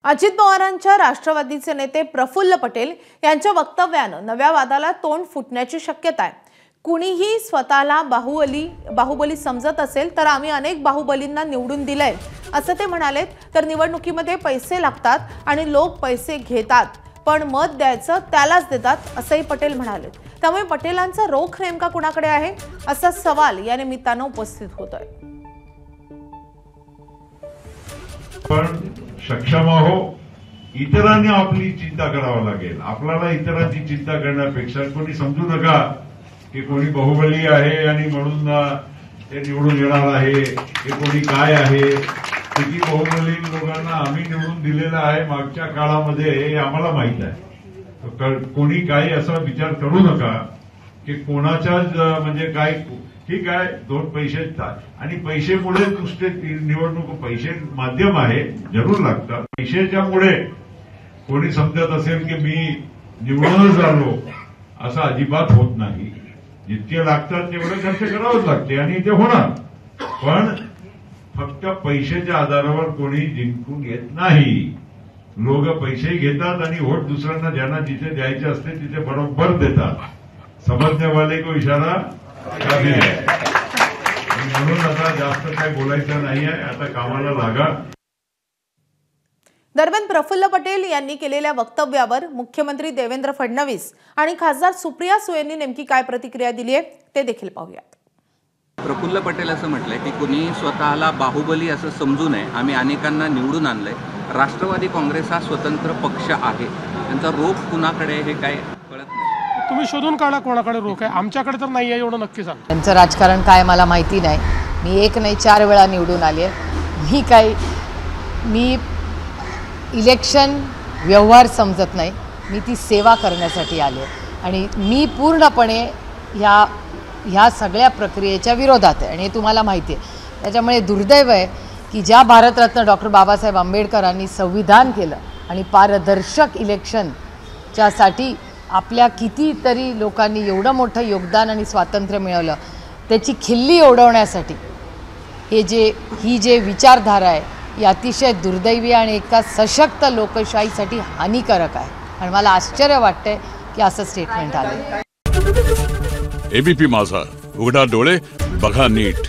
अजित पवारांच्या राष्ट्रवादीचे नेते प्रफुल्ल पटेल यांच्या वक्तव्याने नव्या वादाला तोंड फुटण्याची शक्यता आहे। कुणीही स्वतःला बाहुबली समजत असेल तर आम्ही अनेक बाहुबलींना निवडून दिलंय असं ते म्हणाले। तर निवडणुकीमध्ये पैसे लागतात आणि लोक पैसे घेतात, पण मत द्यायचं त्यालाच देतात असंही पटेल म्हणाले। त्यामुळे पटेलांचा रोख नेमका कुणाकडे आहे असा सवाल या निमित्तानं उपस्थित होतोय। पण सक्षम हो, इतरांनी आपली चिंता करावी लागेल। आपल्याला इतरांची चिंता करण्यापेक्षा कोणी समजू नका की कोणी बाहुबली आहे आणि म्हणून ते निवडून येणार आहे, की कोणी काय आहे। किती बाहुबली लोकांना आम्ही निवडून दिलेलं आहे मागच्या काळामध्ये हे आम्हाला माहित आहे। कोणी काही असा विचार करू नका की कोणाच्याच म्हणजे काय ठीक आहे, दोन पैसे आणि पैसेमुळे नुसते निवडणूक पैसे माध्यम आहे, जरूर लागतात। पैशाच्यामुळे कोणी समजत असेल की मी निवडूनच आलो असं अजिबात होत नाही। जितके लागतात तेवढे खर्च करावंच लागते आणि ते होणार, पण फक्त पैशाच्या आधारावर कोणी जिंकून येत नाही। लोक पैसे घेतात आणि वोट दुसऱ्यांना ज्यांना जिथे द्यायचे असते तिथे बरोबर देतात। समजने वाले को इशारा काफी है। म्हणून आता जास्त काय बोलायचं नाही आहे, आता कामाला लागा। दरम्यान प्रफुल्ल पटेल यांनी केलेल्या वक्तव्यावर मुख्यमंत्री देवेंद्र फडणवीस आणि खासदार सुप्रिया सुळेंनी नेमकी काय प्रतिक्रिया दिली आहे ते देखील पाहूयात। प्रफुल्ल पटेल असं म्हटलंय की कुणी स्वतःला बाहुबली असं समजू नये, आम्ही अनेकांना निवडून आणलंय। राष्ट्रवादी काँग्रेस हा स्वतंत्र पक्ष आहे, त्यांचा रोख कुणाकडे हे काय कळत नाही। तुम्ही शोधून काढा कोणाकडे रोख आहे, आमच्याकडे तर नाही आहे एवढं नक्की सांग। त्यांचं राजकारण काय मला माहिती नाही। मी एक नाही 4 वेळा निवडून आली आहे। मी इलेक्शन व्यवहार समजत नाही, मी ती सेवा करण्यासाठी आले आणि मी पूर्णपणे ह्या सगळ्या प्रक्रियेच्या विरोधात आहे आणि हे तुम्हाला माहिती आहे। त्याच्यामुळे दुर्दैव आहे की ज्या भारतरत्न डॉक्टर बाबासाहेब आंबेडकरांनी संविधान केलं आणि पारदर्शक इलेक्शनच्यासाठी आपल्या कितीतरी लोकांनी एवढं मोठं योगदान आणि स्वातंत्र्य मिळवलं, त्याची खिल्ली उडवण्यासाठी ही जे विचारधारा आहे ही अतिशय दुर्दैवी आणि एका सशक्त लोकशाहीसाठी हानिकारक आहे आणि मला आश्चर्य वाटतंय की असं स्टेटमेंट आलं। एबीपी माझा, उघडा डोळे बघा नीट।